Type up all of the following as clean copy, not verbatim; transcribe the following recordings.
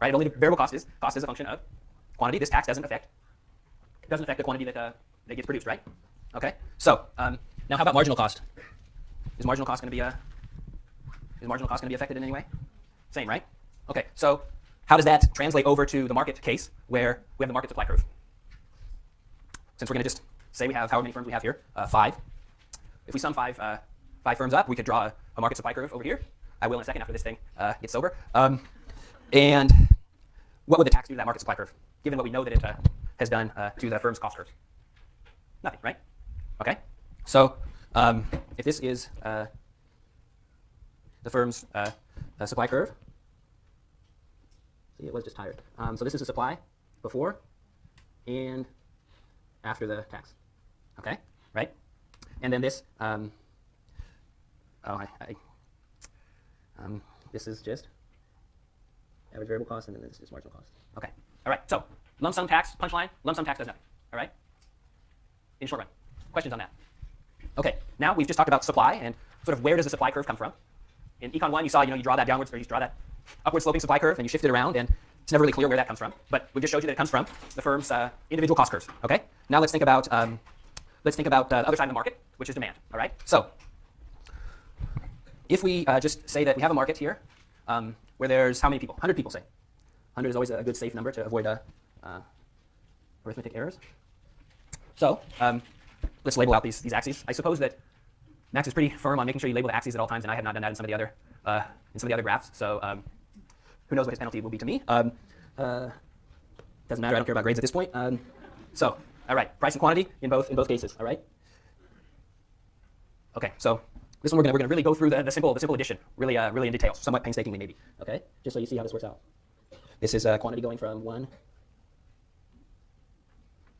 right? Only the variable cost is a function of quantity. This tax doesn't affect the quantity that gets produced, right? Okay. So now, how about marginal cost? Is marginal cost going to be affected in any way? Same, right? Okay. So how does that translate over to the market case where we have the market supply curve? Since we're going to just say we have however many firms we have here, 5. If we sum five firms up, we could draw a market supply curve over here. I will in a second after this thing gets sober. And what would the tax do to that market supply curve, given what we know that it has done to the firm's cost curves? Nothing, right? Okay. So if this is the firm's supply curve, see, it was just tired. So this is the supply before and after the tax. Okay, right? And then this, this is just average variable cost, and then this is marginal cost. Okay, all right. So lump sum tax, punchline, lump sum tax does nothing. All right. In short run, questions on that? Okay. Now we've just talked about supply and sort of where does the supply curve come from. In Econ 1, you saw, you draw that downwards, or you draw that upward sloping supply curve, and you shift it around, and it's never really clear where that comes from. But we just showed you that it comes from the firm's individual cost curves. Okay. Now let's think about the other side of the market, which is demand. All right. So if we just say that we have a market here where there's how many people? 100 people, say. 100 is always a good safe number to avoid arithmetic errors. So let's label out these axes. I suppose that Max is pretty firm on making sure you label the axes at all times, and I have not done that in some of the other graphs. So who knows what his penalty will be to me? Doesn't matter. I don't care about grades at this point. So all right, price and quantity in both cases. All right. Okay. So this one we're gonna really go through the simple addition really in detail, somewhat painstakingly maybe. Okay. Just so you see how this works out. This is quantity going from 1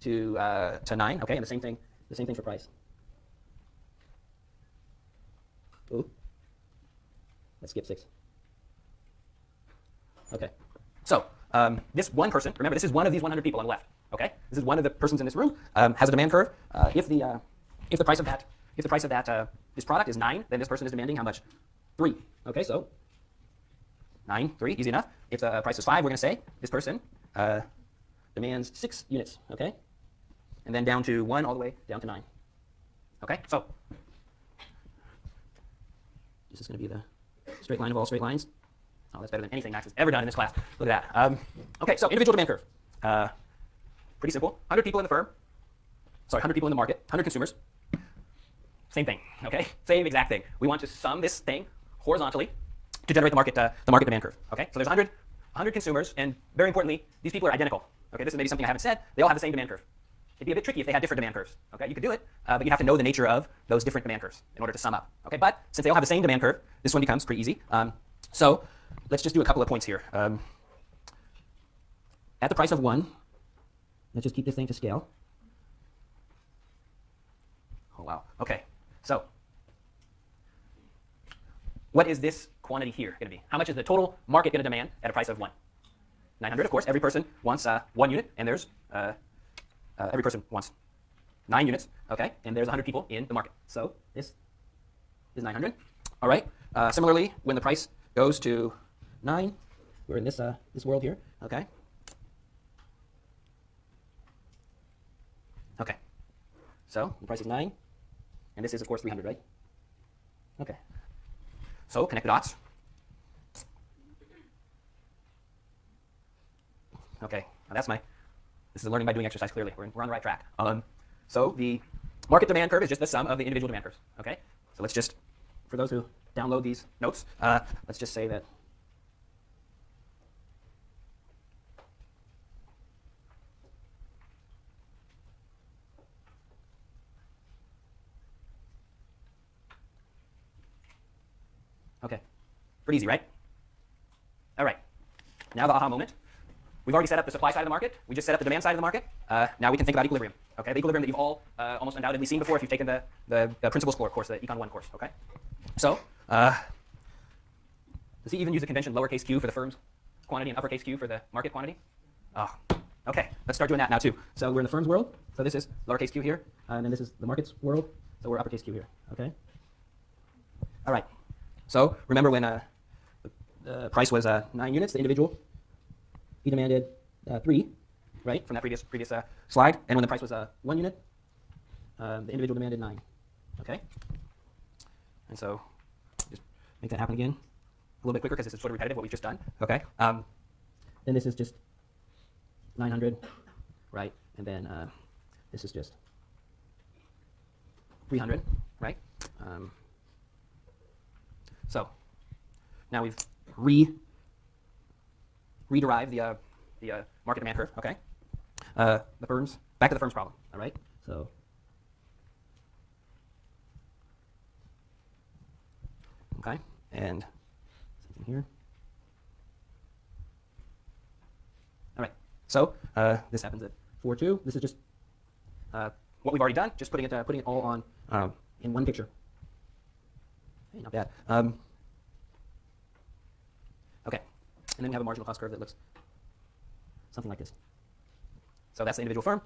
to 9. Okay, and the same thing for price. Ooh. Let's skip 6. Okay. So this one person, remember, this is one of these 100 people on the left. Okay, this is one of the persons in this room, has a demand curve. If the price of this product is 9, then this person is demanding how much? 3. Okay, so 9, 3, easy enough. If the price is 5, we're going to say this person demands 6 units. Okay, and then down to 1 all the way down to 9. Okay, so this is going to be the straight line of all straight lines. Oh, that's better than anything Max has ever done in this class. Look at that. Okay, so individual demand curve. Pretty simple. 100 people in the firm. Sorry, 100 people in the market. 100 consumers. Same thing. Okay, same exact thing. We want to sum this thing horizontally to generate the market demand curve. Okay, so there's 100 consumers, and very importantly, these people are identical. Okay, this is maybe something I haven't said. They all have the same demand curve. It'd be a bit tricky if they had different demand curves. Okay, you could do it, but you'd have to know the nature of those different demand curves in order to sum up. Okay, but since they all have the same demand curve, this one becomes pretty easy. So let's just do a couple of points here. At the price of 1, let's just keep this thing to scale. Oh, wow. Okay, so what is this quantity here going to be? How much is the total market going to demand at a price of 1? 900, of course. Every person wants 1 unit, and there's every person wants 9 units. Okay, and there's 100 people in the market. So this is 900. All right. Similarly, when the price goes to 9, we're in this world here. Okay. Okay. So the price is 9, and this is of course 300, right? Okay. So connect the dots. Okay. Now this is a learning by doing exercise. Clearly, we're on the right track. So the market demand curve is just the sum of the individual demand curves. Okay. So let's just, for those who download these notes, let's just say that okay, pretty easy, right? All right, now the aha moment. We've already set up the supply side of the market. We just set up the demand side of the market. Now we can think about equilibrium. Okay, the equilibrium that you've all almost undoubtedly seen before if you've taken the principles course, the Econ 1 course. Okay, so does he even use the convention lowercase q for the firm's quantity and uppercase q for the market quantity? Oh, okay, let's start doing that now too. So we're in the firm's world. So this is lowercase q here, and then this is the market's world. So we're uppercase q here. Okay. All right. So remember when the price was 9 units, the individual he demanded 3, right, from that previous slide. And when the price was 1 unit, the individual demanded 9. Okay? And so just make that happen again a little bit quicker because this is sort of repetitive what we've just done. Okay? Then this is just 900, right? And then this is just 300, right? So now we've re-derived the market demand curve. Okay, the firms, back to the firms problem. All right, so okay, and something here. All right, so this happens at 4.2. This is just what we've already done, just putting it all on in one picture. Hey, not bad. Okay, and then we have a marginal cost curve that looks something like this. So that's the individual firm.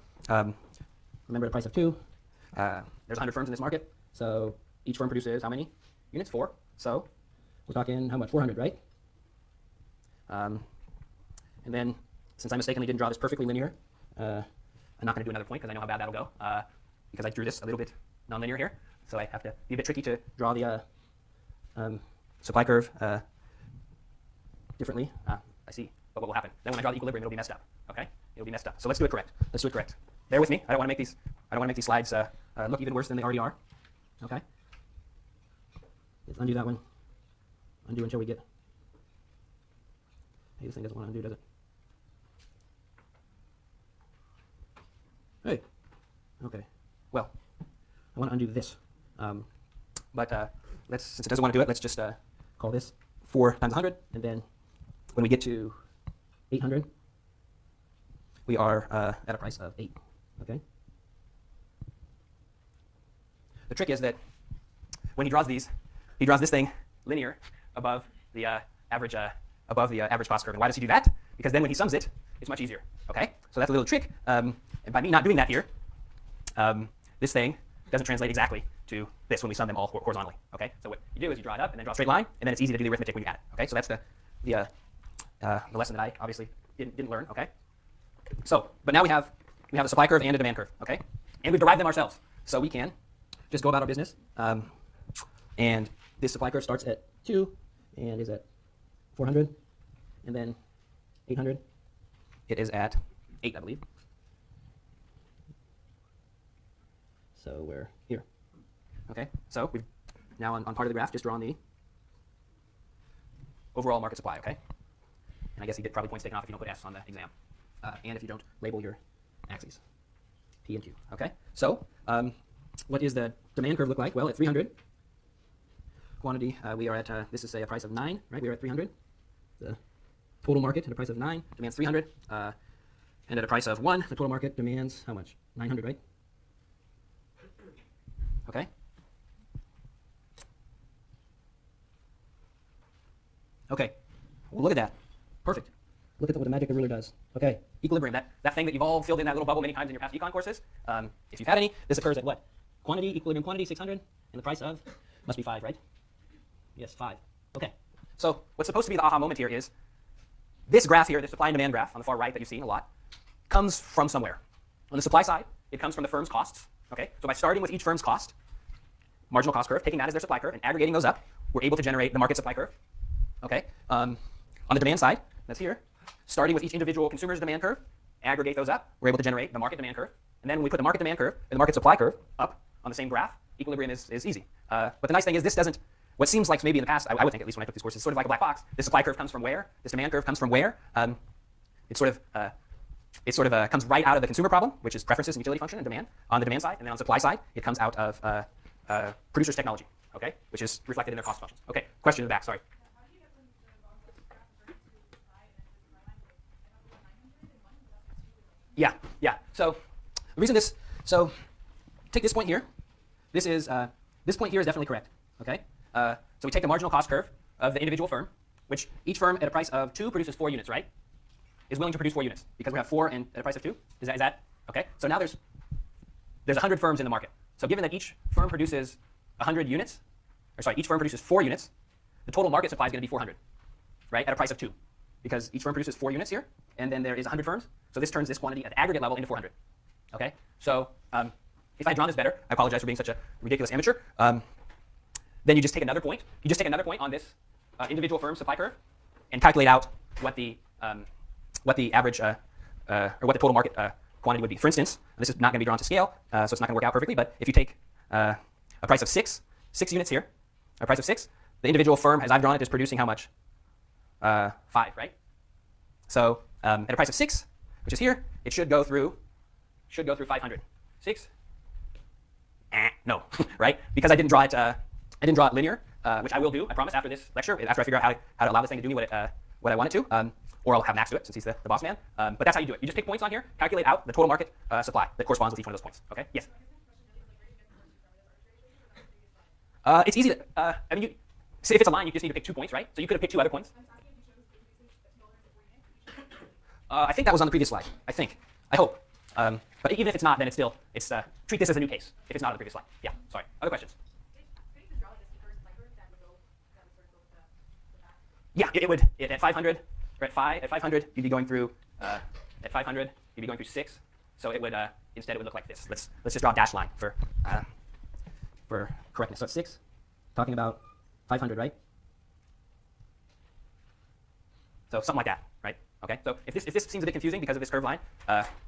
Remember the price of 2. There's 100 firms in this market, so each firm produces how many units? 4. So we're talking how much? 400, right? And then, since I mistakenly didn't draw this perfectly linear, I'm not going to do another point because I know how bad that'll go, because I drew this a little bit nonlinear here. So I have to be a bit tricky to draw the supply curve differently. I see. But what will happen? Then when I draw the equilibrium, it'll be messed up. Okay? It'll be messed up. So let's do it correct. Let's do it correct. Bear with me. I don't want to make these. I don't want to make these slides look even worse than they already are. Okay? Let's undo that one. Undo until we get. Hey, this thing doesn't want to undo, does it? Hey. Okay. Well, I want to undo this. But let's, since it doesn't want to do it, let's just call this 4 times 100, and then when we get to 800, we are at a price of 8. Okay. The trick is that when he draws these, he draws this thing linear above the average cost curve. And why does he do that? Because then when he sums it, it's much easier. Okay. So that's a little trick. And by me not doing that here, this thing doesn't translate exactly to this when we sum them all horizontally. Okay. So what you do is you draw it up and then draw a straight line, and then it's easy to do the arithmetic when you add it. Okay. So that's the lesson that I obviously didn't learn. Okay. So, but now we have a supply curve and a demand curve. Okay. And we've derived them ourselves, so we can just go about our business. And this supply curve starts at 2 and is at 400, and then 800. It is at 8, I believe. So we're here. Okay, so we've now on part of the graph just drawn the overall market supply, okay? And I guess you get probably points taken off if you don't put S on the exam, and if you don't label your axes, P and Q, okay? So what is the demand curve look like? Well, at 300, quantity, we are at, this is say a price of 9, right? We are at 300. The total market at a price of 9 demands 300, and at a price of 1, the total market demands how much? 900, right? Okay. Okay. Well, look at that. Perfect. Look at what the magic of the ruler does. Okay. Equilibrium. That thing that you've all filled in that little bubble many times in your past econ courses. If you've had any, this occurs at what? Quantity, equilibrium quantity, 600, and the price of must be 5, right? Yes, 5. Okay. So what's supposed to be the aha moment here is this graph here, this supply and demand graph on the far right that you've seen a lot, comes from somewhere. On the supply side, it comes from the firm's costs. Okay. So by starting with each firm's cost, marginal cost curve, taking that as their supply curve and aggregating those up, we're able to generate the market supply curve. Okay. On the demand side, that's here, starting with each individual consumer's demand curve, aggregate those up, we're able to generate the market demand curve. And then when we put the market demand curve and the market supply curve up on the same graph, equilibrium is easy. But the nice thing is this doesn't, what seems like maybe in the past, I would think at least when I took these courses, sort of like a black box. This supply curve comes from where? This demand curve comes from where? It sort of comes right out of the consumer problem, which is preferences and utility function and demand on the demand side. And then on the supply side, it comes out of producer's technology, okay, which is reflected in their cost functions. Okay, question in the back, sorry. Yeah. So the reason so take this point here. This point here is definitely correct. Okay. So we take the marginal cost curve of the individual firm, which each firm at a price of 2 produces 4 units, right? Is willing to produce 4 units because we have 4 and at a price of 2. Is that okay? So now there's 100 firms in the market. So given that each firm produces 100 units, or sorry, each firm produces 4 units, the total market supply is going to be 400, right? At a price of 2, because each firm produces 4 units here. and then there is 100 firms. So this turns this quantity at the aggregate level into 400. Okay? So if I had drawn this better, I apologize for being such a ridiculous amateur. Then you just take another point. You just take another point on this individual firm supply curve and calculate out what the average or what the total market quantity would be. For instance, this is not going to be drawn to scale, so it's not going to work out perfectly. But if you take a price of six units here, a price of 6, the individual firm, as I've drawn it, is producing how much? 5, right? So at a price of 6, which is here, it should go through 500. 6? No, right? Because I didn't draw it linear, which I will do, I promise, after this lecture, after I figure out how to allow this thing to do me what I want it to, or I'll have Max do it since he's the boss man. But that's how you do it. You just pick points on here, calculate out the total market supply that corresponds with each one of those points. Okay? Yes. It's easy. I mean, so if it's a line, you just need to pick 2 points, right? So you could have picked 2 other points. I think that was on the previous slide. I think. I hope. But even if it's not, then it's treat this as a new case. If it's not on the previous slide. Yeah. Sorry. Other questions? Yeah, it would. At 500, or at 500, you'd be going through. At 500, you'd be going through 6. So it would instead it would look like this. Let's just draw a dashed line for correctness. So it's 6, talking about 500, right? So something like that, right? Okay. So if this seems a bit confusing because of this curved line,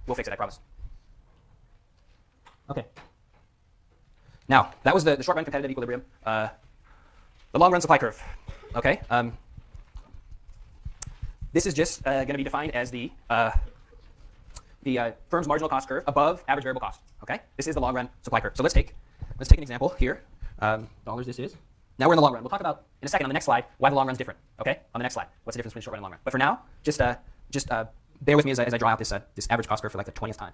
we'll fix it, I promise. Okay. Now that was the short run competitive equilibrium. The long run supply curve. Okay. This is just going to be defined as the firm's marginal cost curve above average variable cost. Okay. This is the long run supply curve. So let's take an example here. Dollars this is. Now we're in the long run. We'll talk about in a second on the next slide why the long run's different. Okay, on the next slide, what's the difference between short run and long run? But for now, just bear with me as I draw out this average cost curve for like the 20th time.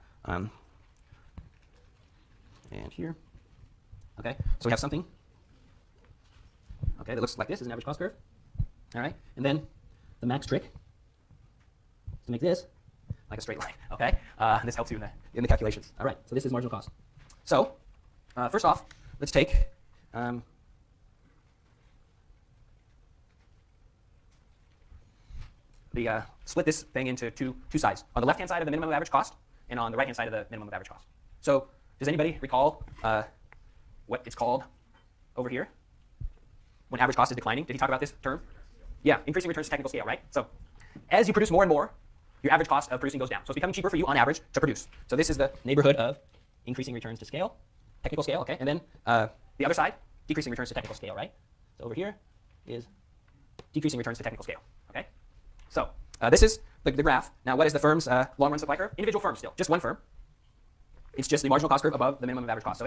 And here, okay. So we have something. Okay, that looks like this is an average cost curve. All right, and then the Max trick is to make this like a straight line. Okay, this helps you in the calculations. All right, so this is marginal cost. So first off, let's take split this thing into two sides. On the left-hand side of the minimum of average cost, and on the right-hand side of the minimum of average cost. So does anybody recall what it's called over here when average cost is declining? Did he talk about this term? Yeah, increasing returns to technical scale, right? So as you produce more and more, your average cost of producing goes down. So it's becoming cheaper for you on average to produce. So this is the neighborhood of increasing returns to scale, technical scale, okay? And then the other side, decreasing returns to technical scale, right? So over here is decreasing returns to technical scale, okay? So this is the graph. Now what is the firm's long run supply curve? Individual firm still, just one firm. It's just the marginal cost curve above the minimum of average cost. So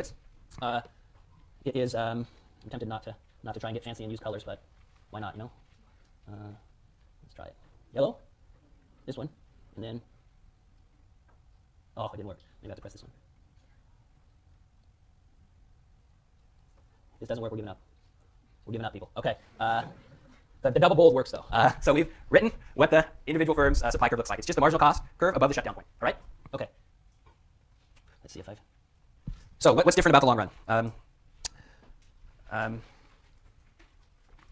it is, I'm tempted not to try and get fancy and use colors, but why not, you know? Let's try it. Yellow, this one, and then, oh, it didn't work. Maybe I have to press this one. This doesn't work, we're giving up. We're giving up, people. Okay. The double bold works, though. So we've written what the individual firm's supply curve looks like. It's just the marginal cost curve above the shutdown point. All right? Okay. Let's see if I've... So what's different about the long run? A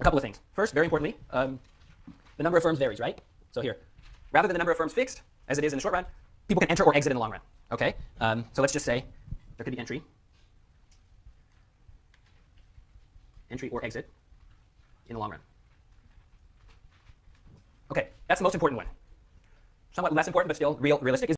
couple of things. First, very importantly, the number of firms varies, right? So here, rather than the number of firms fixed, as it is in the short run, people can enter or exit in the long run. Okay? So let's just say there could be entry or exit in the long run. Okay, that's the most important one. Somewhat less important, but still realistic is